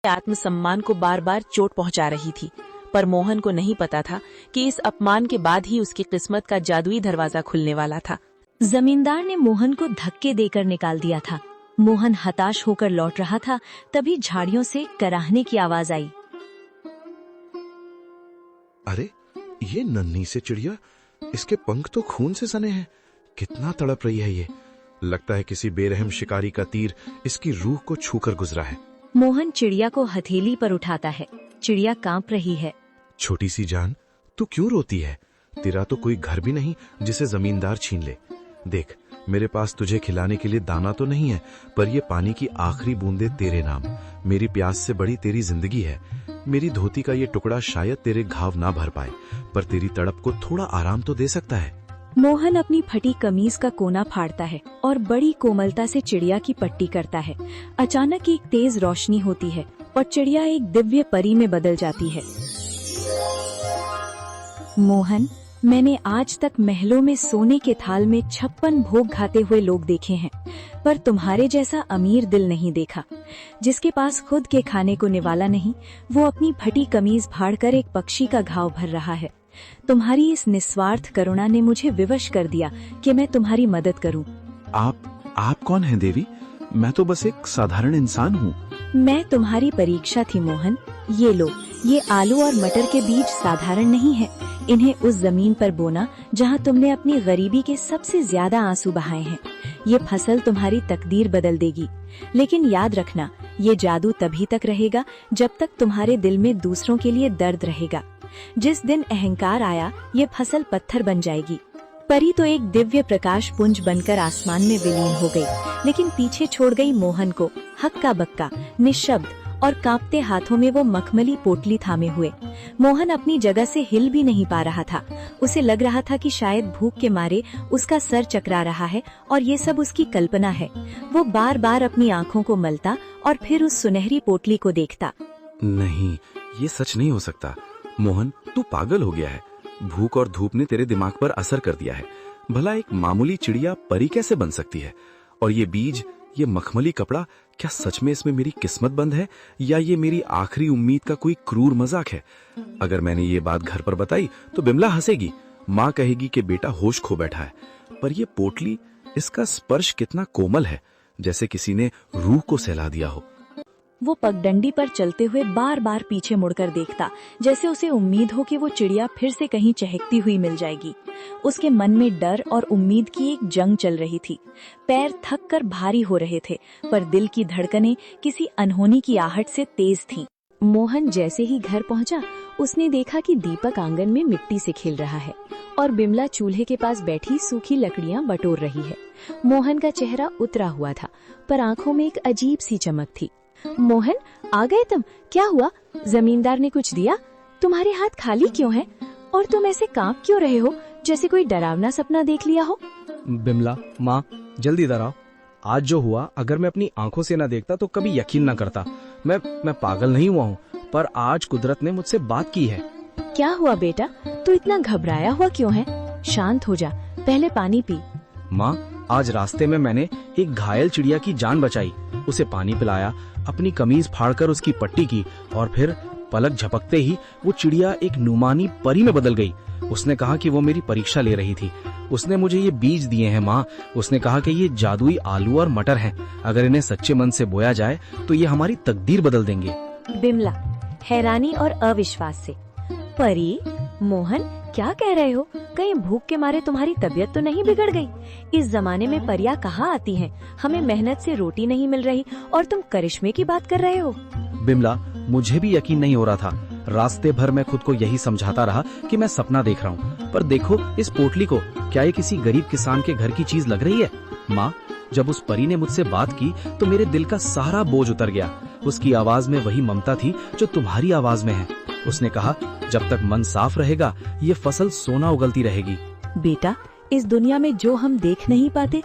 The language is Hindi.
आत्मसम्मान को बार बार चोट पहुंचा रही थी, पर मोहन को नहीं पता था कि इस अपमान के बाद ही उसकी किस्मत का जादुई दरवाजा खुलने वाला था। जमींदार ने मोहन को धक्के देकर निकाल दिया था। मोहन हताश होकर लौट रहा था, तभी झाड़ियों से कराहने की आवाज आई। अरे ये नन्ही से चिड़िया, इसके पंख तो खून से सने हैं। कितना तड़प रही है ये। लगता है किसी बेरहम शिकारी का तीर इसकी रूह को छूकर गुजरा है। मोहन चिड़िया को हथेली पर उठाता है। चिड़िया कांप रही है। छोटी सी जान, तू क्यों रोती है? तेरा तो कोई घर भी नहीं जिसे जमींदार छीन ले। देख, मेरे पास तुझे खिलाने के लिए दाना तो नहीं है, पर ये पानी की आखिरी बूंदे तेरे नाम। मेरी प्यास से बड़ी तेरी जिंदगी है। मेरी धोती का ये टुकड़ा शायद तेरे घाव ना भर पाए, पर तेरी तड़प को थोड़ा आराम तो दे सकता है। मोहन अपनी फटी कमीज का कोना फाड़ता है और बड़ी कोमलता से चिड़िया की पट्टी करता है। अचानक एक तेज रोशनी होती है और चिड़िया एक दिव्य परी में बदल जाती है। मोहन, मैंने आज तक महलों में सोने के थाल में 56 भोग खाते हुए लोग देखे हैं, पर तुम्हारे जैसा अमीर दिल नहीं देखा। जिसके पास खुद के खाने को निवाला नहीं, वो अपनी फटी कमीज फाड़कर एक पक्षी का घाव भर रहा है। तुम्हारी इस निस्वार्थ करुणा ने मुझे विवश कर दिया कि मैं तुम्हारी मदद करूं। आप कौन हैं देवी? मैं तो बस एक साधारण इंसान हूँ। मैं तुम्हारी परीक्षा थी मोहन। ये लो, ये आलू और मटर के बीज साधारण नहीं है। इन्हें उस जमीन पर बोना जहाँ तुमने अपनी गरीबी के सबसे ज्यादा आंसू बहाए हैं। ये फसल तुम्हारी तकदीर बदल देगी। लेकिन याद रखना, ये जादू तभी तक रहेगा जब तक तुम्हारे दिल में दूसरों के लिए दर्द रहेगा। जिस दिन अहंकार आया, ये फसल पत्थर बन जाएगी। परी तो एक दिव्य प्रकाश पुंज बनकर आसमान में विलीन हो गई, लेकिन पीछे छोड़ गई मोहन को हक्का बक्का, निशब्द और कांपते हाथों में वो मखमली पोटली थामे हुए। मोहन अपनी जगह से हिल भी नहीं पा रहा था। उसे लग रहा था कि शायद भूख के मारे उसका सर चकरा रहा है और ये सब उसकी कल्पना है। वो बार बार अपनी आंखों को मलता और फिर उस सुनहरी पोटली को देखता। नहीं, ये सच नहीं हो सकता। मोहन, तू पागल हो गया है। भूख और धूप ने तेरे दिमाग पर असर कर दिया है। भला एक मामूली चिड़िया परी कैसे बन सकती है? और ये बीज, ये मखमली कपड़ा, क्या सच में इसमें मेरी किस्मत बंद है, या ये मेरी आखिरी उम्मीद का कोई क्रूर मजाक है? अगर मैंने ये बात घर पर बताई तो बिमला हंसेगी। माँ कहेगी कि बेटा होश खो बैठा है। पर ये पोटली, इसका स्पर्श कितना कोमल है, जैसे किसी ने रूह को सहला दिया हो। वो पगडंडी पर चलते हुए बार बार पीछे मुड़कर देखता, जैसे उसे उम्मीद हो कि वो चिड़िया फिर से कहीं चहकती हुई मिल जाएगी। उसके मन में डर और उम्मीद की एक जंग चल रही थी। पैर थक कर भारी हो रहे थे, पर दिल की धड़कनें किसी अनहोनी की आहट से तेज थीं। मोहन जैसे ही घर पहुंचा, उसने देखा कि दीपक आंगन में मिट्टी से खेल रहा है और बिमला चूल्हे के पास बैठी सूखी लकड़ियां बटोर रही है। मोहन का चेहरा उतरा हुआ था, पर आंखों में एक अजीब सी चमक थी। मोहन, आ गए तुम? क्या हुआ? जमींदार ने कुछ दिया? तुम्हारे हाथ खाली क्यों हैं? और तुम ऐसे कांप क्यों रहे हो, जैसे कोई डरावना सपना देख लिया हो? बिमला, माँ, जल्दी इधर आओ। आज जो हुआ, अगर मैं अपनी आंखों से न देखता तो कभी यकीन न करता। मैं पागल नहीं हुआ हूँ, पर आज कुदरत ने मुझसे बात की है। क्या हुआ बेटा? तू इतना घबराया हुआ क्यों है? शांत हो जा, पहले पानी पी। माँ, आज रास्ते में मैंने एक घायल चिड़िया की जान बचाई। उसे पानी पिलाया, अपनी कमीज फाड़कर उसकी पट्टी की, और फिर पलक झपकते ही वो चिड़िया एक नुमानी परी में बदल गई। उसने कहा कि वो मेरी परीक्षा ले रही थी। उसने मुझे ये बीज दिए हैं माँ। उसने कहा कि ये जादुई आलू और मटर हैं। अगर इन्हें सच्चे मन से बोया जाए तो ये हमारी तकदीर बदल देंगे। बिमला हैरानी और अविश्वास से, परी? मोहन, क्या कह रहे हो? कहीं भूख के मारे तुम्हारी तबीयत तो नहीं बिगड़ गई? इस जमाने में परियां कहाँ आती हैं? हमें मेहनत से रोटी नहीं मिल रही और तुम करिश्मे की बात कर रहे हो? बिमला, मुझे भी यकीन नहीं हो रहा था। रास्ते भर मैं खुद को यही समझाता रहा कि मैं सपना देख रहा हूँ। पर देखो इस पोटली को, क्या ये किसी गरीब किसान के घर की चीज लग रही है? माँ, जब उस परी ने मुझसे बात की तो मेरे दिल का सारा बोझ उतर गया। उसकी आवाज में वही ममता थी जो तुम्हारी आवाज में है। उसने कहा, जब तक मन साफ रहेगा ये फसल सोना उगलती रहेगी। बेटा, इस दुनिया में जो हम देख नहीं पाते